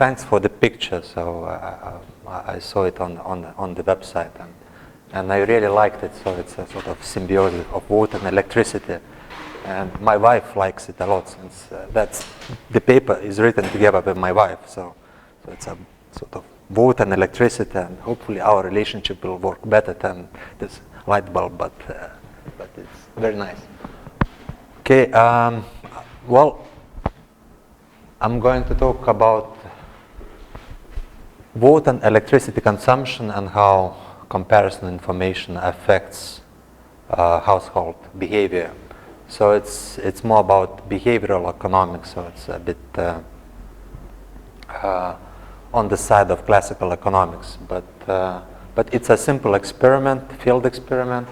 thanks for the picture. So I saw it on the website, and I really liked it. So it's a sort of symbiosis of water and electricity, and my wife likes it a lot, since the paper is written together with my wife. So it's a sort of water and electricity, and hopefully our relationship will work better than this light bulb. But it's very nice. Okay. Well, I'm going to talk about water and electricity consumption and how comparison information affects household behavior. So it's more about behavioral economics. So it's a bit on the side of classical economics, but it's a simple experiment, field experiment,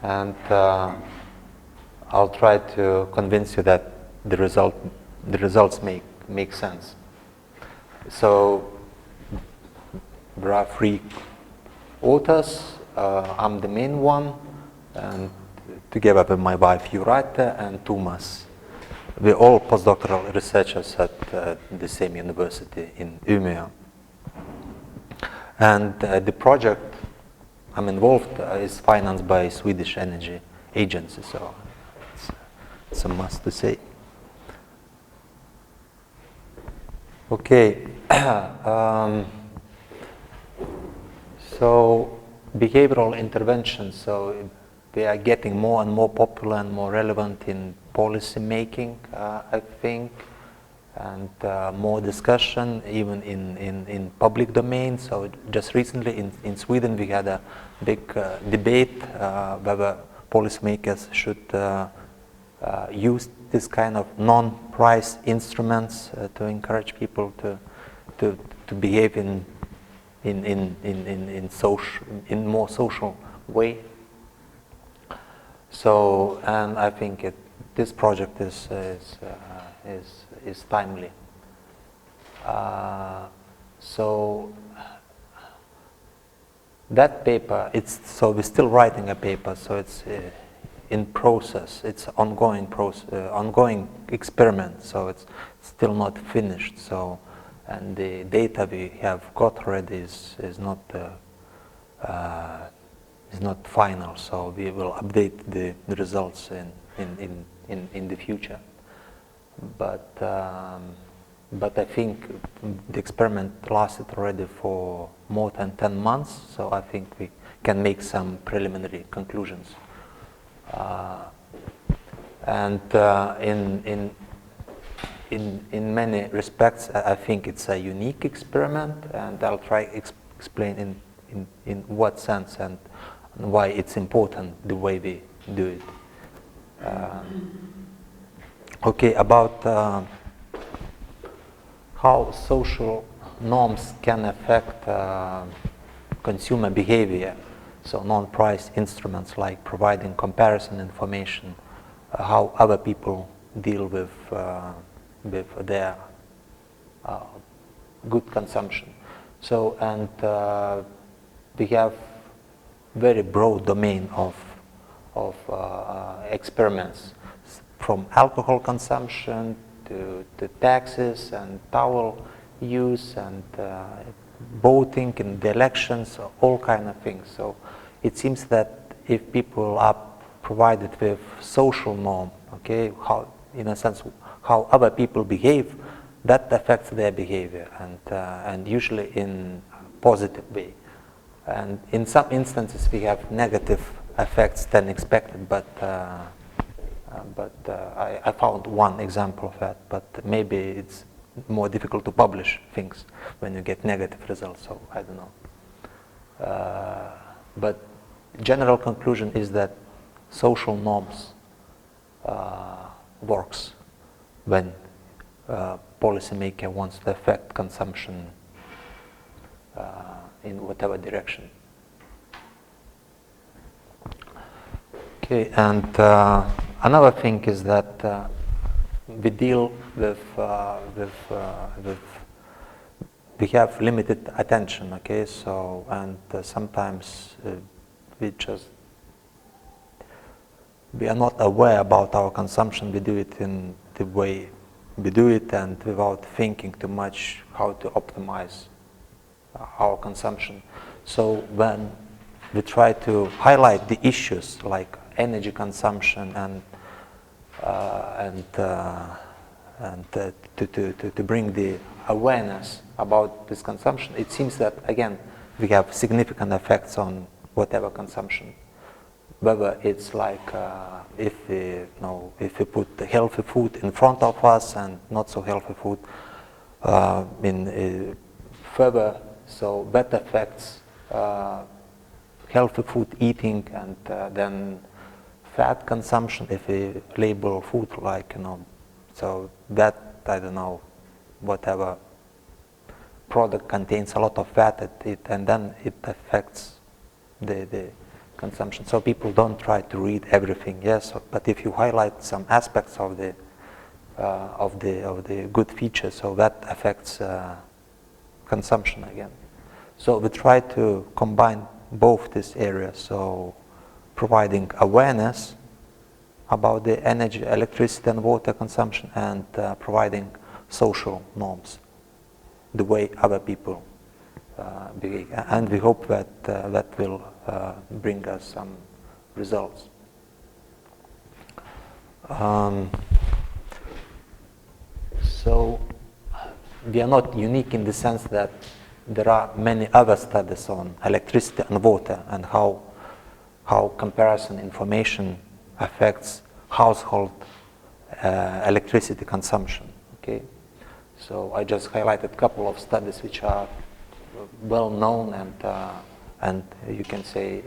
and I'll try to convince you that the results make sense. So there are 3 authors. I'm the main one, and together with my wife Jurate and Thomas. We're all postdoctoral researchers at the same university in Umeå. And the project I'm involved is financed by Swedish Energy Agency, so it's a must to say. Okay. So behavioral interventions, so they are getting more and more popular and more relevant in policy making, I think, and more discussion even in public domain. So just recently in Sweden we had a big debate whether policymakers should use this kind of non-price instruments to encourage people to behave in more social way. So, and I think this project is timely. So that paper, so we're still writing a paper. So it's in process. It's ongoing experiment. So it's still not finished. So, and the data we have got already is not final. So we will update the results in the future. But I think the experiment lasted already for more than 10 months. So I think we can make some preliminary conclusions. And in many respects, I think it's a unique experiment, and I'll try explain in what sense and why it's important the way we do it. Okay, about how social norms can affect consumer behavior. So non-price instruments like providing comparison information, how other people deal with their good consumption. So, and we have very broad domain of experiments, from alcohol consumption to taxes and towel use and voting in the elections, all kind of things. So it seems that if people are provided with social norm, okay, how, in a sense, how other people behave, that affects their behavior, and usually in a positive way. And in some instances we have negative effects than expected, but I found one example of that, but maybe it's more difficult to publish things when you get negative results, so I don't know. But general conclusion is that social norms works when policymaker wants to affect consumption in whatever direction. Okay, and another thing is that we deal with we have limited attention, okay, so, and sometimes we are not aware about our consumption. We do it in the way we do it and without thinking too much how to optimize our consumption. So when we try to highlight the issues like energy consumption and to bring the awareness about this consumption, it seems that again we have significant effects on whatever consumption. Whether it's like if we put the healthy food in front of us and not so healthy food, further, so that affects healthy food eating, and then fat consumption if we label food like, so that, I don't know, whatever product contains a lot of fat, and then it affects the consumption. So people don't try to read everything, yes, but if you highlight some aspects of the good features, so that affects consumption again. So we try to combine both these areas, so providing awareness about the energy, electricity and water consumption, and providing social norms, the way other people behave. And we hope that that will bring us some results. So we are not unique in the sense that there are many other studies on electricity and water and how comparison information affects household electricity consumption. Okay, so I just highlighted a couple of studies which are well known and you can say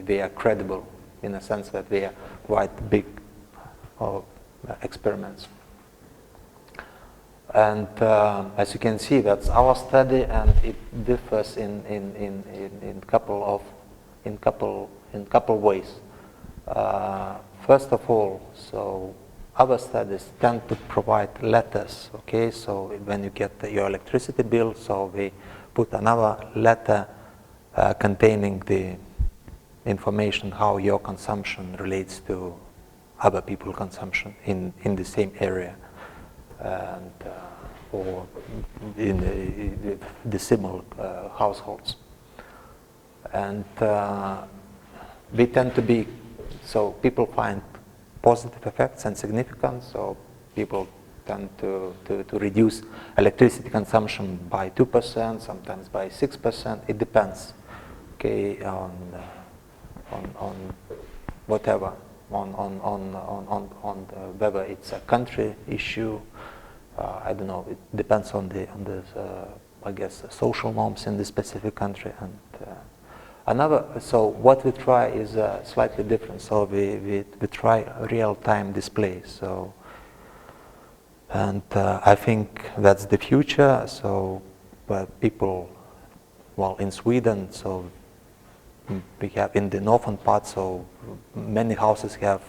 they are credible in a sense that they are quite big experiments. And as you can see, that's our study, and it differs in couple ways. First of all, so other studies tend to provide letters. Okay, so when you get your electricity bill, so they put another letter containing the information how your consumption relates to other people's consumption in the same area. And or in the similar households, and they tend to be, so people find positive effects and significant, so people tend to reduce electricity consumption by 2%, sometimes by 6%. It depends, okay, on whatever, on whether it's a country issue. I don't know. It depends on the I guess social norms in the specific country. And so what we try is slightly different. So we try real-time display. So, and I think that's the future. So, but people, well, in Sweden, so we have in the northern part. So many houses have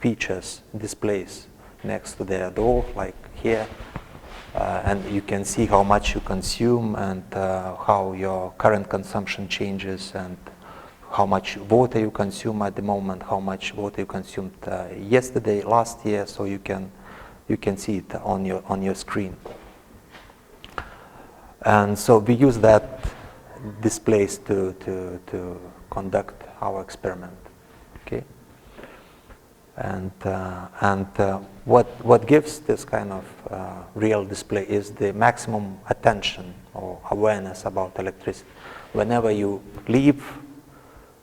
features, displays next to their door, like here, and you can see how much you consume and how your current consumption changes and how much water you consume at the moment, how much water you consumed yesterday, last year, so you can see it on your screen. And so we use that displays to conduct our experiment. Okay. And what gives this kind of real display is the maximum attention or awareness about electricity. Whenever you leave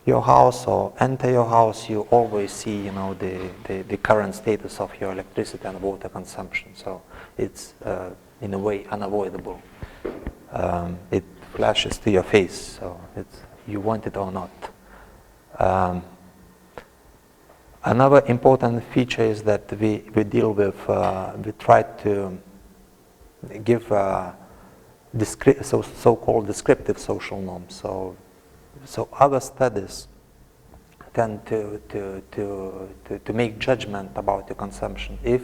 your house or enter your house, you always see, the current status of your electricity and water consumption. So it's in a way unavoidable. It flashes to your face, so you want it or not. Another important feature is that we deal with, we try to give so-called descriptive social norms. So other studies tend to make judgment about your consumption. If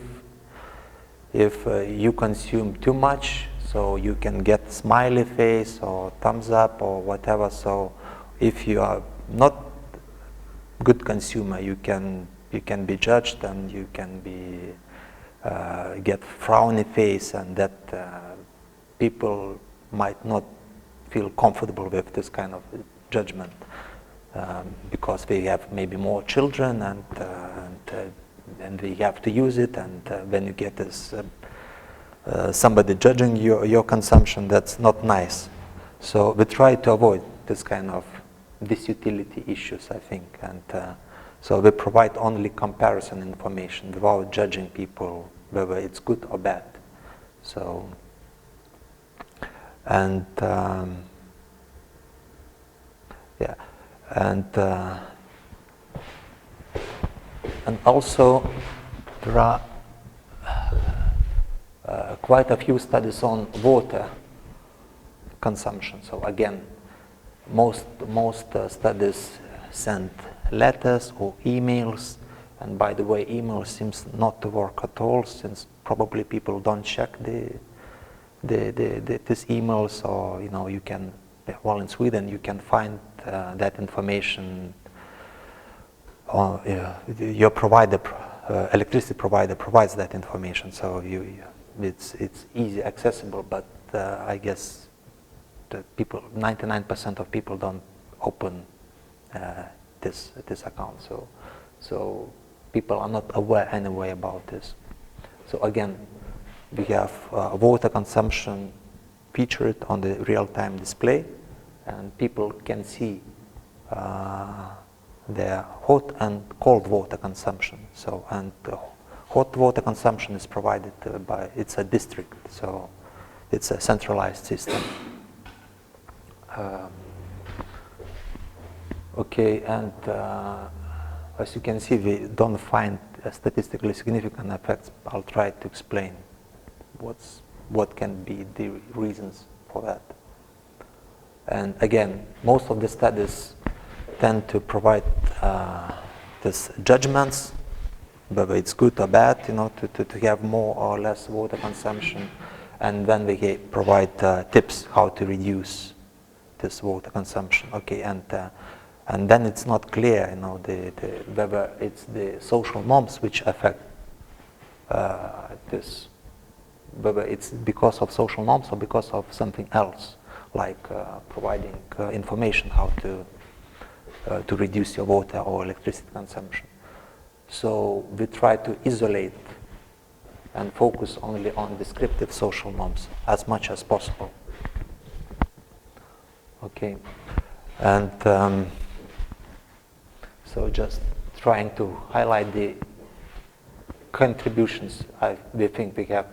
you consume too much, so you can get smiley face or thumbs up or whatever. So if you are not good consumer, you can be judged and you can be get frowny face, and that people might not feel comfortable with this kind of judgment because they have maybe more children, and they have to use it, and when you get this somebody judging your consumption, that's not nice. So we try to avoid this kind of disutility issues, I think, and so we provide only comparison information without judging people whether it's good or bad. So, and yeah, and also there are quite a few studies on water consumption. So again, most studies send letters or emails, and by the way, email seems not to work at all, since probably people don't check these emails, or you can, well, in Sweden you can find that information. Your provider, electricity provider, provides that information, so it's easy accessible. But I guess the people, 99% of people don't open this account, so people are not aware anyway about this. So again, we have water consumption featured on the real-time display, and people can see their hot and cold water consumption. So, and hot water consumption is provided by, it's a district, so it's a centralized system. Okay, and as you can see, we don't find statistically significant effects. I'll try to explain what can be the reasons for that. And again, most of the studies tend to provide these judgments, whether it's good or bad, to have more or less water consumption, and then they provide tips how to reduce this water consumption. Okay, and then it's not clear, whether it's the social norms which affect this, whether it's because of social norms or because of something else, like providing information how to reduce your water or electricity consumption. So we try to isolate and focus only on descriptive social norms as much as possible. Okay, and so just trying to highlight the contributions we think we have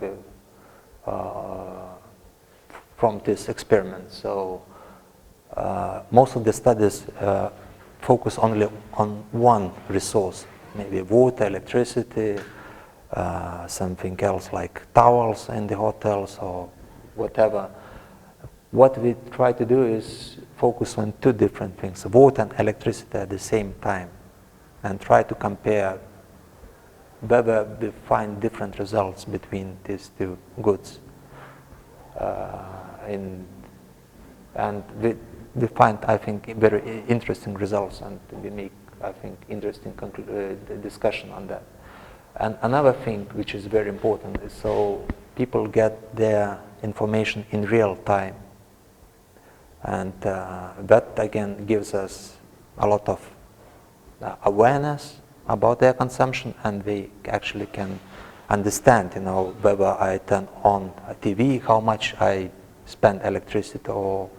from this experiment. So most of the studies focus only on one resource, maybe water, electricity, something else like towels in the hotels or whatever. What we try to do is focus on two different things, water and electricity at the same time, and try to compare whether we find different results between these two goods. And we find, I think, very interesting results, and we make, I think, interesting discussion on that. And another thing which is very important is so people get their information in real time. And that again gives us a lot of awareness about their consumption, and they actually can understand, whether I turn on a TV, how much I spend electricity, or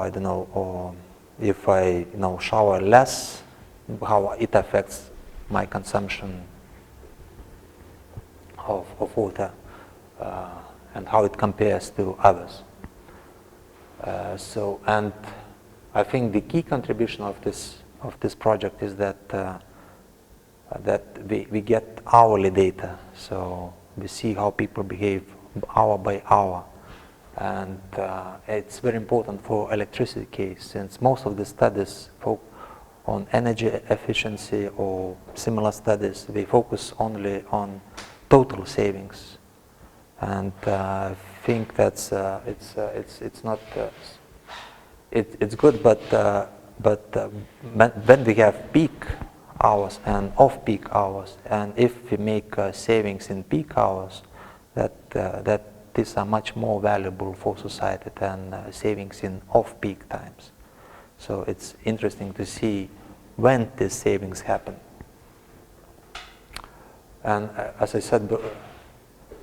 I don't know, or if I shower less, how it affects my consumption of water, and how it compares to others. So, and I think the key contribution of this project is that we get hourly data. So we see how people behave hour by hour, and it's very important for electricity case, since most of the studies focus on energy efficiency or similar studies. They focus only on total savings, and I think that's it's not it's good, but when we have peak hours and off-peak hours. And if we make savings in peak hours, that these are much more valuable for society than savings in off-peak times. So it's interesting to see when these savings happen. And as I said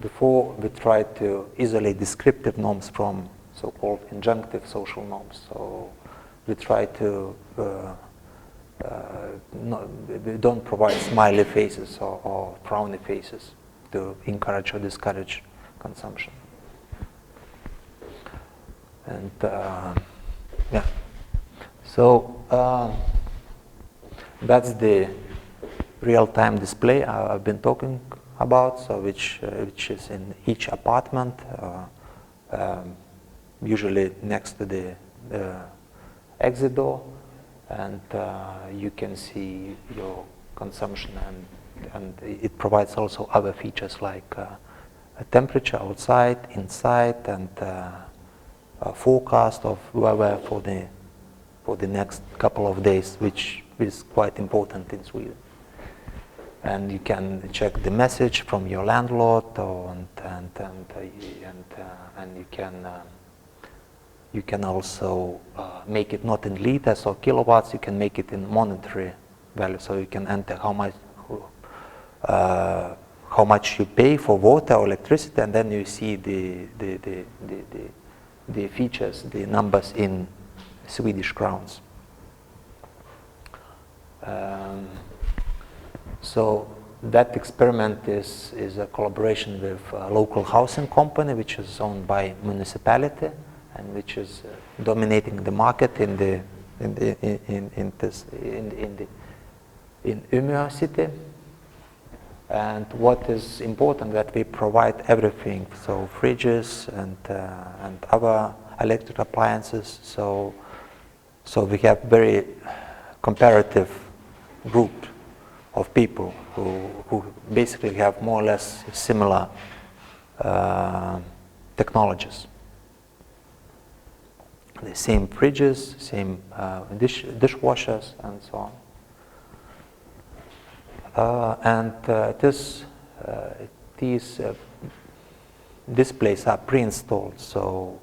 before, we try to isolate descriptive norms from so-called injunctive social norms. So we try to, we don't provide smiley faces or frowny faces to encourage or discourage consumption. And yeah, so that's the real-time display I've been talking about, so which is in each apartment, usually next to the exit door, and you can see your consumption, and it provides also other features like a temperature outside, inside, and a forecast of weather for the next couple of days, which is quite important in Sweden. And you can check the message from your landlord, and you can also make it not in liters or kilowatts. You can make it in monetary value, so you can enter how much you pay for water or electricity, and then you see the features, the numbers in Swedish crowns. So that experiment is a collaboration with a local housing company, which is owned by municipality and which is dominating the market in Umeå city. And what is important that we provide everything, so fridges and other electric appliances. So we have very comparative group of people who basically have more or less similar technologies. The same fridges, same dishwashers, and so on. And these displays are pre-installed. So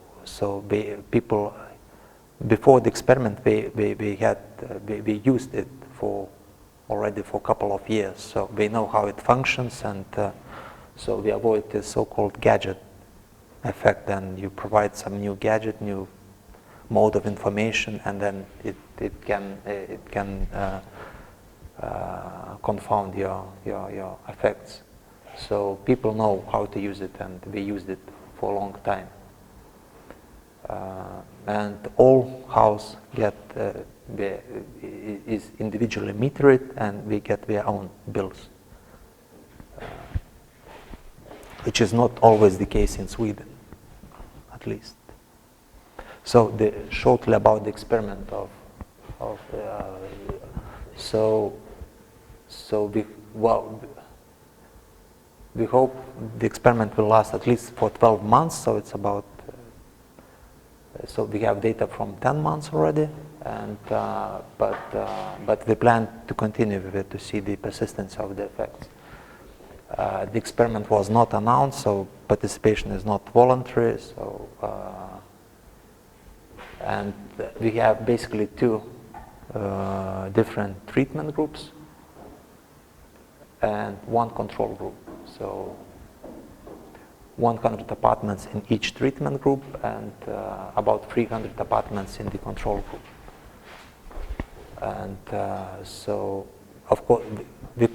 people before the experiment we used it already for a couple of years, so we know how it functions, and so we avoid this so-called gadget effect. And you provide some new gadget, new mode of information, and then it can confound your effects. So people know how to use it, and we used it for a long time. And all house is individually metered, and we get their own bills, which is not always the case in Sweden, at least. So shortly about the experiment we hope the experiment will last at least for 12 months. So it's about so we have data from 10 months already, and but we plan to continue with it to see the persistence of the effects. The experiment was not announced, so participation is not voluntary. So and we have basically two different treatment groups and one control group. So 100 apartments in each treatment group, and about 300 apartments in the control group. And so, of course, the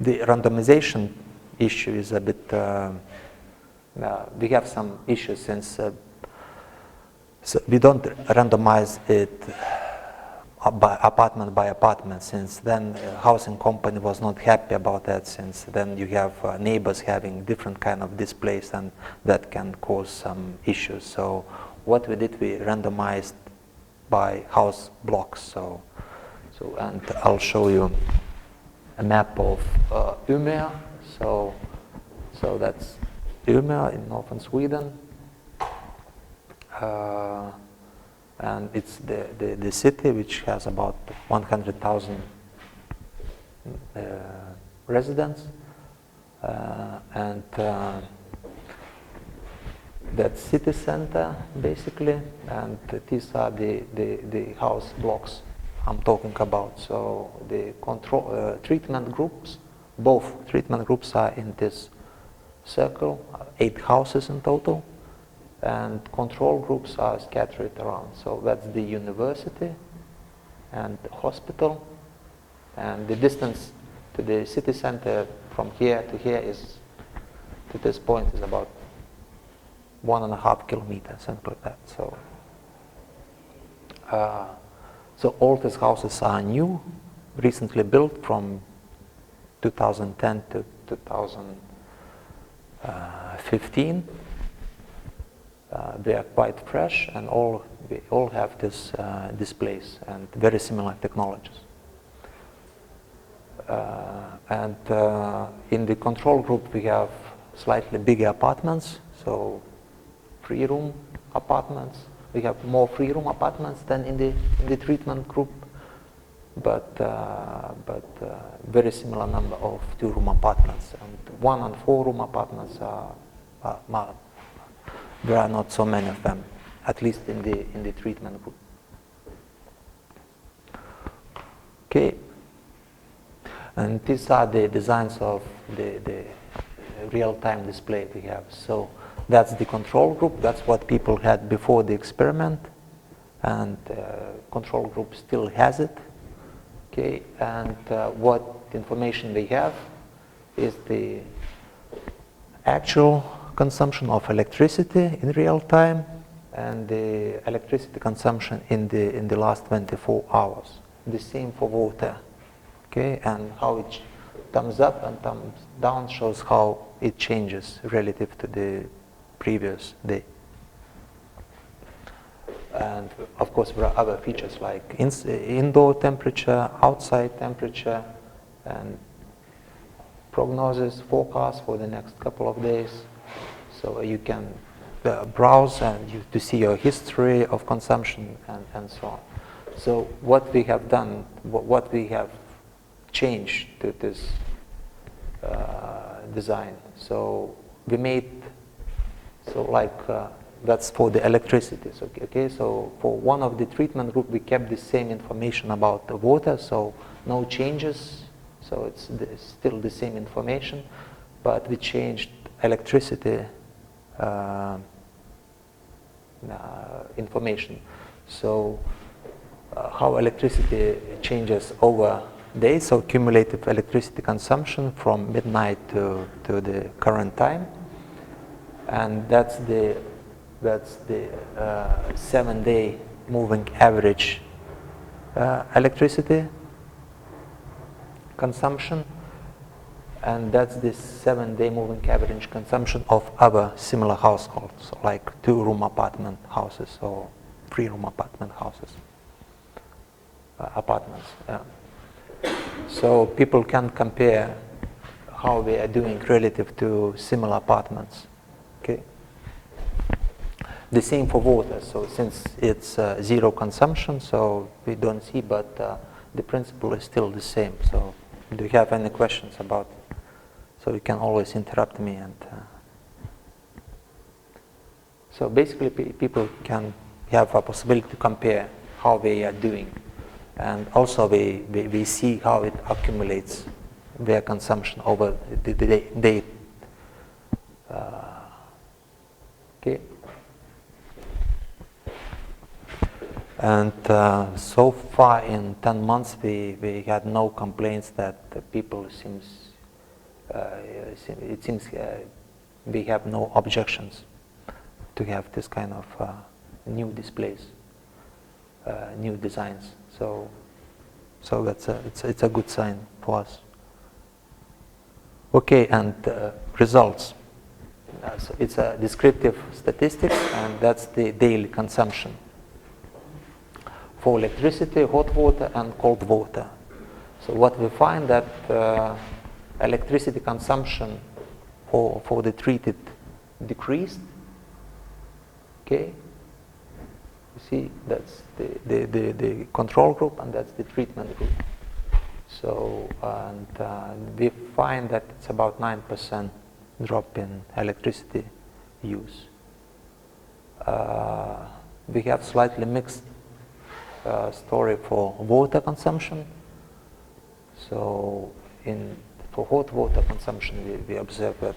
randomization issue is a bit, we have some issues since so we don't randomize it by apartment, since then housing company was not happy about that, since then you have neighbors having different kind of displays, and that can cause some issues. So what we did, we randomized by house blocks. So and I'll show you a map of Umeå. So that's Umeå in northern Sweden. And it's the city which has about 100,000 residents, and that's city center basically, and these are the house blocks I'm talking about. So the treatment groups, both treatment groups are in this circle, 8 houses in total, and control groups are scattered around. So that's the university and the hospital, and the distance to the city center from here to here is, to this point, is about 1.5 kilometers, something like that. So all these houses are new, recently built from 2010 to 2015. They are quite fresh, and we all have this displays and very similar technologies. And in the control group, we have slightly bigger apartments, so 3-room apartments. We have more 3-room apartments than in the treatment group, but very similar number of 2-room apartments. And 1- and 4-room apartments there are not so many of them, at least in the treatment group. Okay, and these are the designs of the real-time display we have. So that's the control group. That's what people had before the experiment, and control group still has it. Okay, and what information they have is the actual consumption of electricity in real time and the electricity consumption in the last 24 hours. The same for water. Okay, and how it thumbs up and thumbs down shows how it changes relative to the previous day. And of course there are other features like indoor temperature, outside temperature, and prognosis, forecast for the next couple of days. So you can browse and to see your history of consumption and so on. So what we have done, what we have changed to this design. So we made, that's for the electricity. So, okay, so for one of the treatment group, we kept the same information about the water, so no changes. So it's still the same information, but we changed electricity information. So how electricity changes over days, so cumulative electricity consumption from midnight to the current time, and that's the 7-day moving average electricity consumption, and that's the 7-day moving average consumption of other similar households, like 2-room apartment houses or 3-room apartment houses, apartments. So people can compare how they are doing relative to similar apartments. Okay. The same for water. So since it's zero consumption, so we don't see, but the principle is still the same. So do you have any questions about it? So you can always interrupt me. And so basically people can have a possibility to compare how they are doing. And also we see how it accumulates their consumption over the day. Okay. And so far in 10 months we had no complaints that the people it seems we have no objections to have this kind of new displays, new designs. So it's a good sign for us. Okay, and results. So it's a descriptive statistics, and that's the daily consumption for electricity, hot water, and cold water. So what we find that electricity consumption for the treated decreased. Okay. You see, that's the control group, and that's the treatment group. So, and we find that it's about 9% drop in electricity use. We have slightly mixed story for water consumption. So, for hot water consumption, we observe that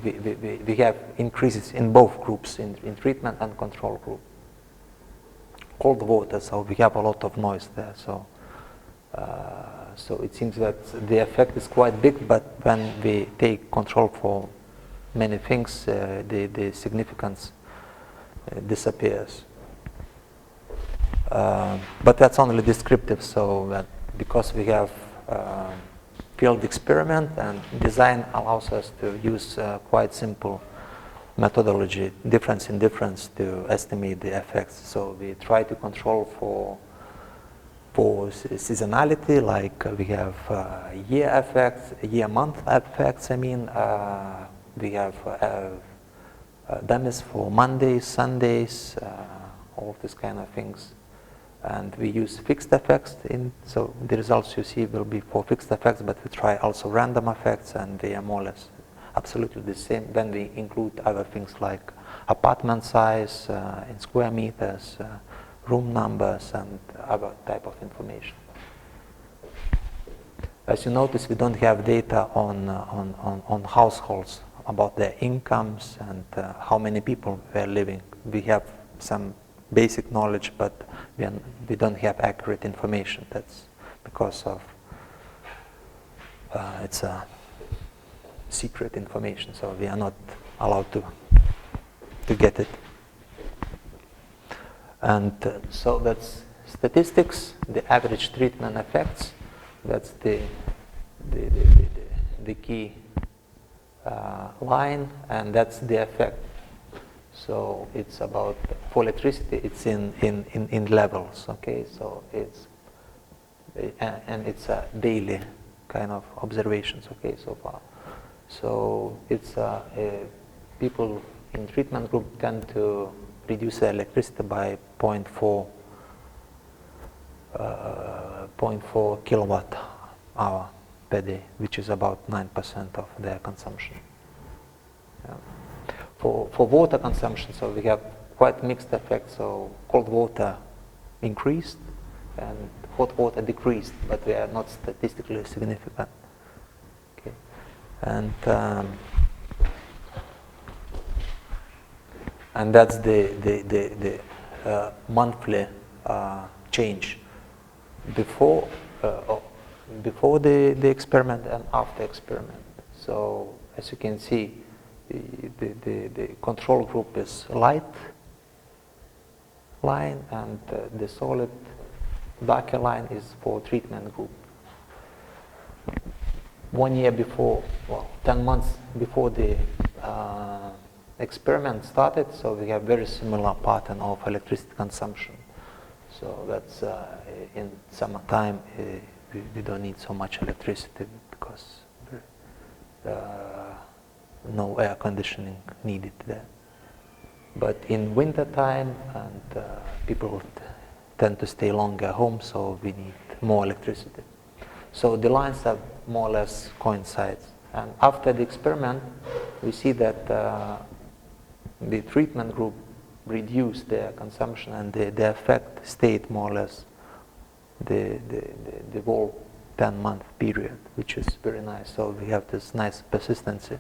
we have increases in both groups, in treatment and control group. Cold water, so we have a lot of noise there. So, so it seems that the effect is quite big, but when we take control for many things, the significance disappears. But that's only descriptive, so that because we have field experiment, and design allows us to use quite simple methodology, difference in difference, to estimate the effects. So we try to control for seasonality, like we have year effects, year-month effects. I mean, we have dummies for Mondays, Sundays, all of these kind of things. And we use fixed effects so the results you see will be for fixed effects, but we try also random effects, and they are more or less absolutely the same. Then we include other things like apartment size in square meters, room numbers, and other type of information. As you notice, we don't have data on households about their incomes and how many people were living. We have some basic knowledge, but we don't have accurate information. That's because of it's a secret information, so we are not allowed to get it. And so that's statistics, the average treatment effects. That's the key line, and that's the effect. So it's about, for electricity, it's in levels, okay? So it's, and it's a daily kind of observations, okay, so far. So it's people in treatment group tend to reduce their electricity by 0.4 kilowatt hour per day, which is about 9% of their consumption. Yeah. For water consumption, so we have quite mixed effects. So cold water increased and hot water decreased, but they are not statistically significant. Okay. And that's the monthly change before the experiment and after experiment. So as you can see, the control group is light line, and the solid darker line is for treatment group. 1 year before, well, 10 months before the experiment started, so we have very similar pattern of electricity consumption. So that's in summertime we don't need so much electricity because no air conditioning needed there. But in winter time, and people tend to stay longer home, so we need more electricity. So the lines are more or less coincide. And after the experiment, we see that the treatment group reduced their consumption, and the effect stayed more or less the whole 10-month period, which is very nice. So we have this nice persistency.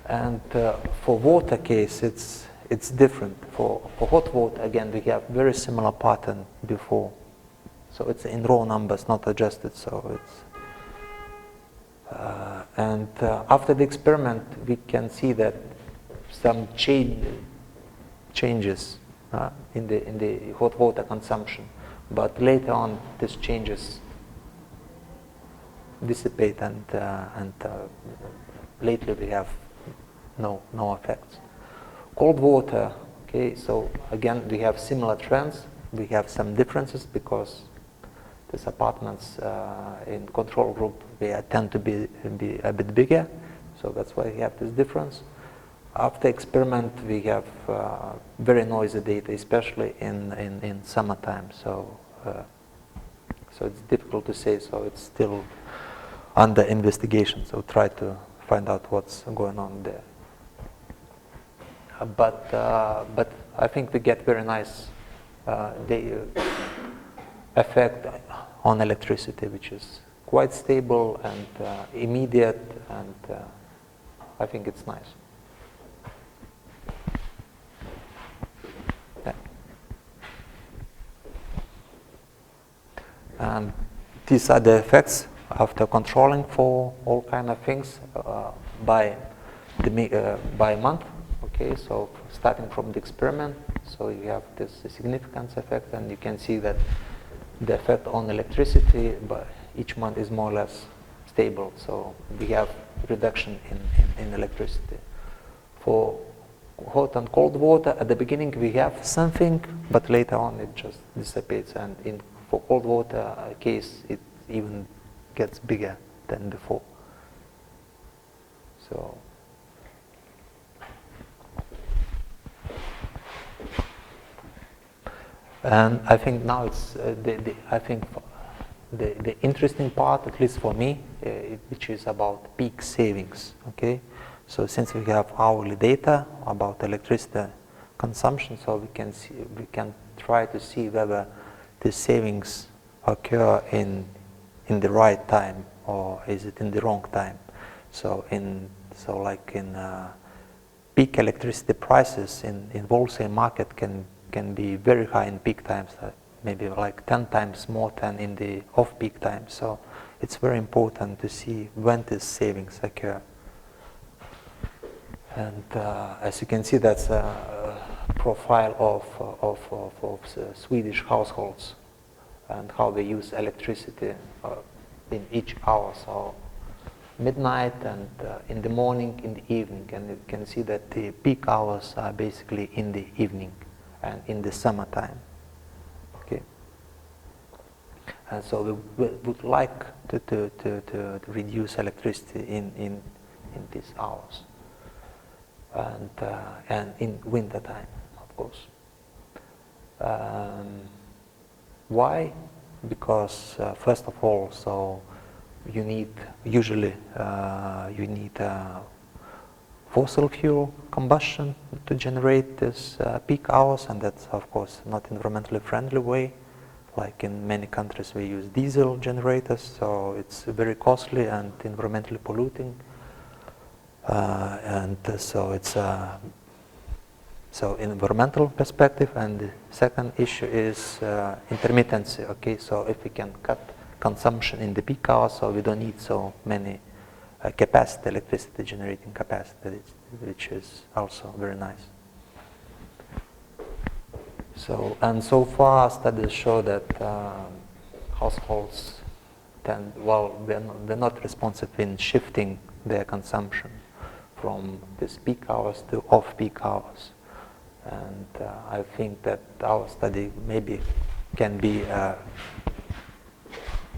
And for water case, it's different. For hot water, again, we have very similar pattern before. So it's in raw numbers, not adjusted. So it's and after the experiment, we can see that some changes in the hot water consumption, but later on, these changes dissipate, and lately we have no effects. Cold water, okay, so again we have similar trends. We have some differences because these apartments in control group, they tend to be a bit bigger, so that's why we have this difference. after experiment, we have very noisy data, especially in summertime. So it's difficult to say. So it's still under investigation. So try to find out what's going on there. But I think we get very nice effect on electricity, which is quite stable and immediate, and I think it's nice. Yeah. And these are the effects after controlling for all kind of things by month. Okay, so starting from the experiment, so you have this significance effect, and you can see that the effect on electricity by each month is more or less stable. So we have reduction in electricity. For hot and cold water, at the beginning we have something, but later on it just dissipates. And for cold water case, it even gets bigger than before. So. And I think now it's the interesting part, at least for me, which is about peak savings. Okay, so since we have hourly data about electricity consumption, so we can try to see whether the savings occur in the right time or is it in the wrong time. So like in peak electricity prices in wholesale market can be very high in peak times, maybe like 10 times more than in the off-peak times. So it's very important to see when these savings occur. And as you can see, that's a profile of Swedish households and how they use electricity in each hour. So midnight and in the morning, in the evening, and you can see that the peak hours are basically in the evening and in the summertime. Okay, and so we would like to reduce electricity in these hours, and in winter time, of course. Why? Because first of all, so you need fossil fuel combustion to generate this peak hours, and that's of course not environmentally friendly way. Like in many countries we use diesel generators, so it's very costly and environmentally polluting. And so it's so in environmental perspective. And the second issue is intermittency. Okay, so if we can cut consumption in the peak hours, so we don't need so many capacity, electricity generating capacity, which is also very nice. So, and so far studies show that households they're not responsive in shifting their consumption from these peak hours to off-peak hours. And I think that our study maybe can be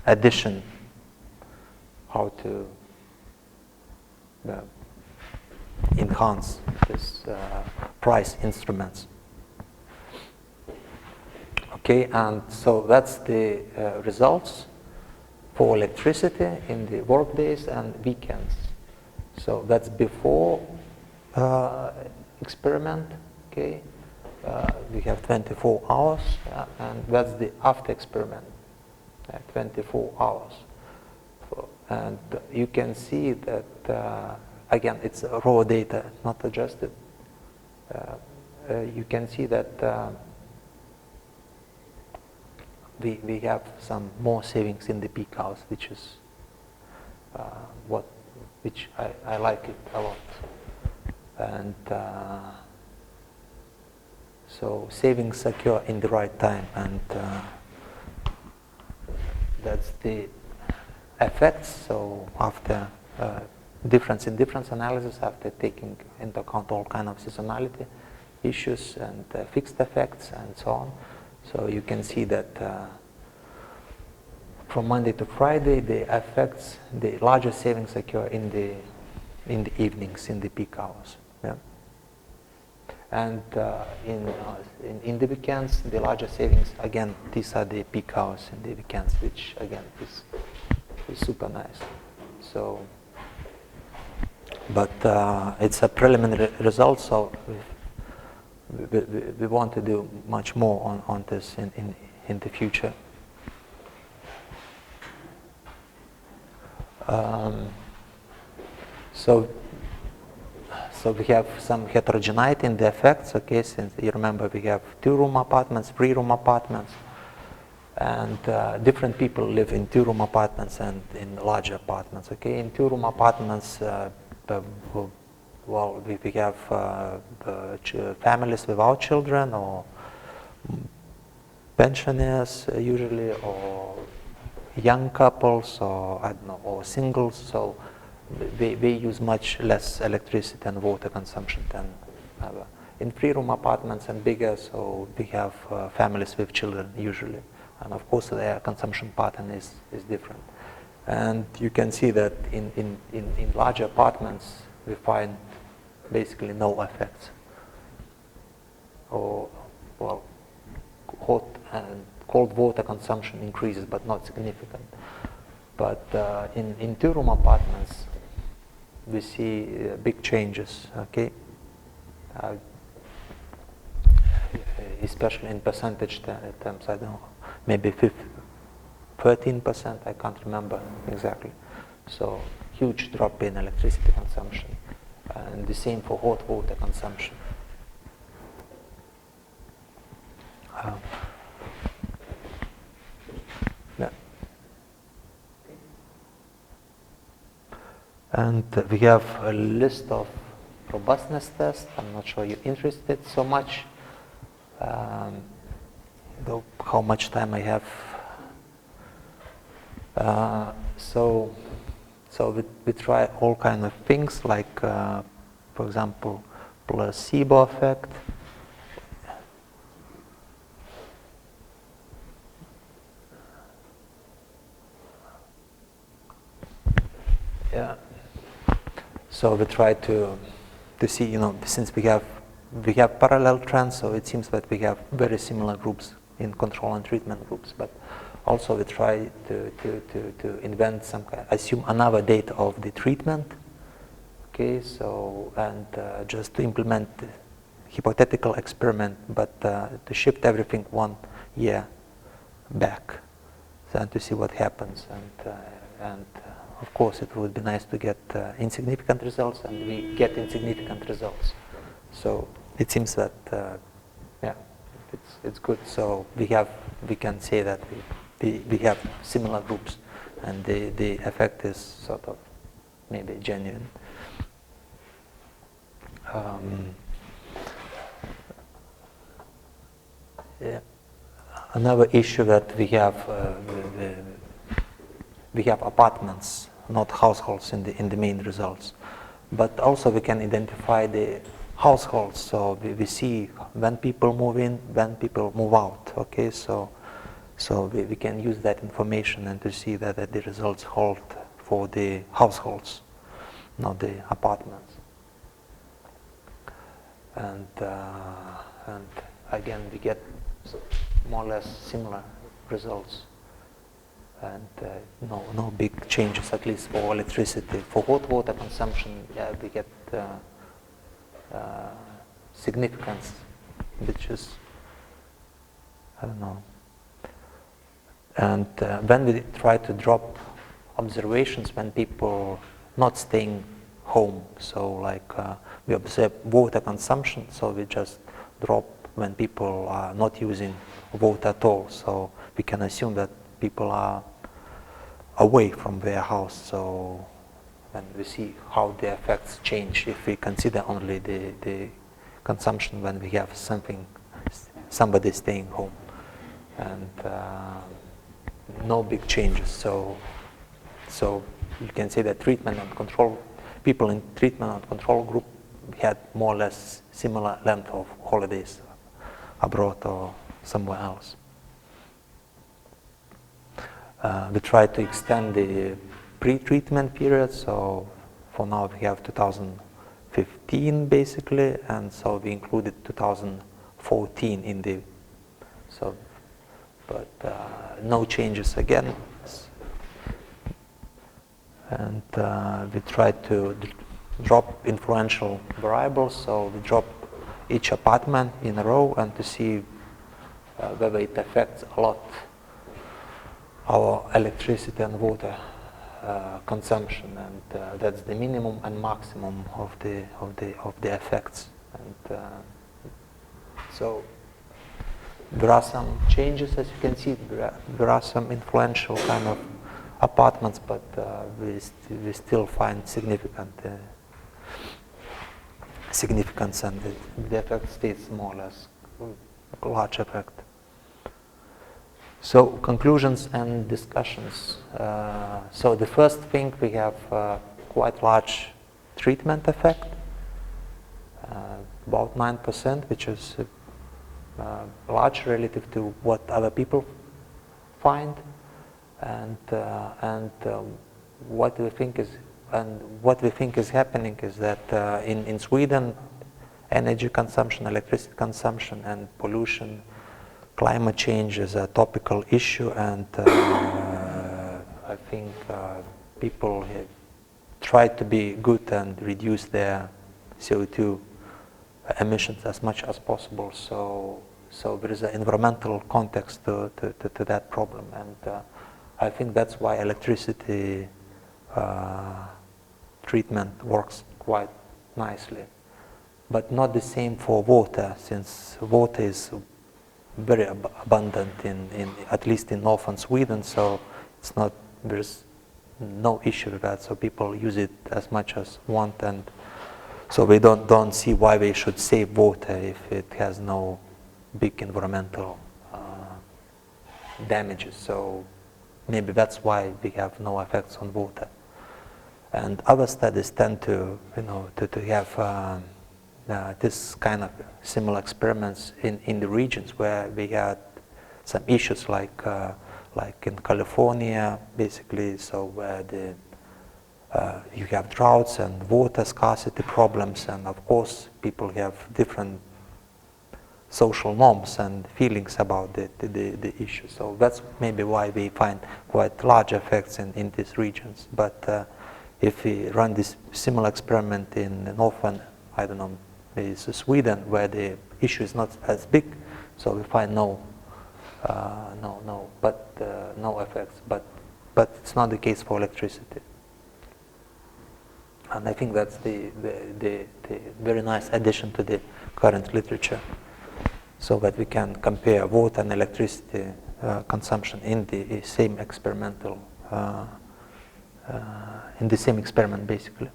addition how to enhance this price instruments. Okay, and so that's the results for electricity in the work days and weekends. So that's before experiment. Okay, we have 24 hours, and that's the after experiment, 24 hours. And you can see that, again, it's raw data, not adjusted. You can see that we have some more savings in the peak hours, which is which I like it a lot. And so savings occur in the right time, and that's the effects. So after difference analysis, after taking into account all kind of seasonality issues and fixed effects and so on, so you can see that from Monday to Friday, the effects, the larger savings occur in the evenings, in the peak hours. Yeah. And in the weekends, the larger savings, again, these are the peak hours in the weekends, which again is super nice. So, but it's a preliminary result, so we want to do much more on this in the future. So we have some heterogeneity in the effects, okay, since you remember we have 2-room apartments, 3-room apartments, and different people live in 2-room apartments and in larger apartments, okay. In 2-room apartments, well, we have families without children, or pensioners usually, or young couples, or I don't know, or singles, so they use much less electricity and water consumption than in 3-room apartments and bigger, so we have families with children usually, and of course their consumption pattern is different. And you can see that in larger apartments we find basically no effects, or well, hot and cold water consumption increases but not significant. But in 2-room apartments we see big changes, okay, especially in percentage terms. I don't know, maybe 13%, I can't remember exactly. So huge drop in electricity consumption, and the same for hot water consumption. Yeah. And we have a list of robustness tests. I'm not sure you're interested so much, though how much time I have. So we try all kind of things, like for example, placebo effect. Yeah. So we try to see, you know, since we have parallel trends, so it seems that we have very similar groups in control and treatment groups, but also we try to invent some kind, assume another date of the treatment, okay, so, and just to implement the hypothetical experiment, but to shift everything 1 year back, and to see what happens, and of course it would be nice to get insignificant results, and we get insignificant results. So it seems that yeah, it's good. So we can say that we have similar groups, and the effect is sort of maybe genuine. Yeah. Another issue that we have apartments, not households, in the main results, but also we can identify the households. So we see when people move in, when people move out. Okay, so we can use that information and to see that the results hold for the households, not the apartments. And again, we get more or less similar results, and no big changes, at least for electricity. For hot water consumption, yeah, we get significance, which is, I don't know. And when we try to drop observations when people not staying home, so like we observe water consumption, so we just drop when people are not using water at all. So we can assume that people are away from their house. So when we see how the effects change, if we consider only the consumption when we have somebody staying home, and no big changes. So you can say that treatment and control, people in treatment and control group had more or less similar length of holidays abroad or somewhere else. We try to extend the pre-treatment period, so for now we have 2015 2015 basically, and so we included 2014 in the, so, but no changes again. And we tried to drop influential variables, so we drop each apartment in a row and to see whether it affects a lot our electricity and water consumption, and that's the minimum and maximum of the effects. And so there are some changes, as you can see. There are some influential kind of apartments, but we still find significance, and the effect stays more or less a large effect. So conclusions and discussions. So the first thing, we have quite large treatment effect, about 9%, which is large relative to what other people find, and what we think is happening is that in Sweden, energy consumption, electricity consumption, and pollution, climate change is a topical issue, and I think people have tried to be good and reduce their CO2 emissions as much as possible. So there is an environmental context to that problem, and I think that's why electricity treatment works quite nicely, but not the same for water, since water is very abundant in at least in northern Sweden, so it's not, there's no issue with that, so people use it as much as want, and so we don't see why we should save water if it has no big environmental damages. So maybe that's why we have no effects on water. And other studies tend to, to have this kind of similar experiments in the regions where we had some issues, like in California, basically, so where you have droughts and water scarcity problems, and of course people have different social norms and feelings about the issue. So that's maybe why we find quite large effects in these regions. But if we run this similar experiment in northern, I don't know, is Sweden, where the issue is not as big, so we find no effects. But it's not the case for electricity, and I think that's the very nice addition to the current literature, so that we can compare water and electricity consumption in the same experimental in the same experiment, basically.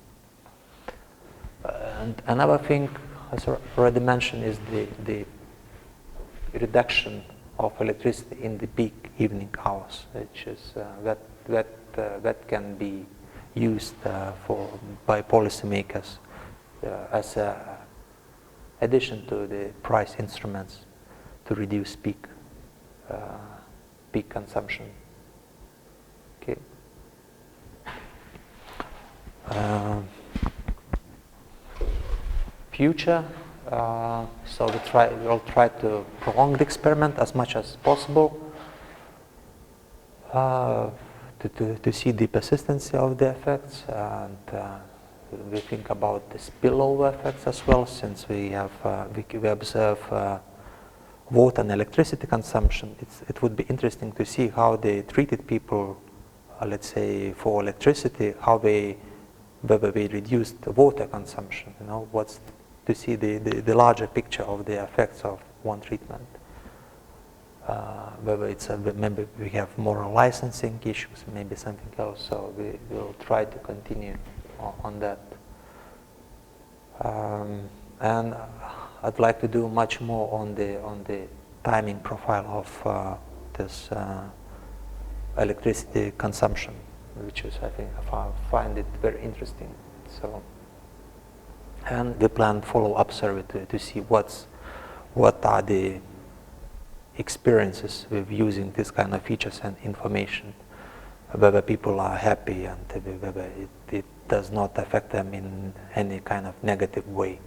And another thing, as I already mentioned, is the reduction of electricity in the peak evening hours, which is that can be used by policymakers as an addition to the price instruments to reduce peak consumption. Okay. Future. So we'll try to prolong the experiment as much as possible to see the persistency of the effects, and we think about the spillover effects as well, since we observe water and electricity consumption. It would be interesting to see how they treated people, let's say for electricity, whether they reduced the water consumption. To see the larger picture of the effects of one treatment. Whether it's maybe we have more licensing issues, maybe something else. So we will try to continue on that. And I'd like to do much more on the timing profile of this electricity consumption, which is, I think, I find it very interesting. So. And we plan follow-up survey to see what are the experiences with using this kind of features and information, whether people are happy and whether it does not affect them in any kind of negative way.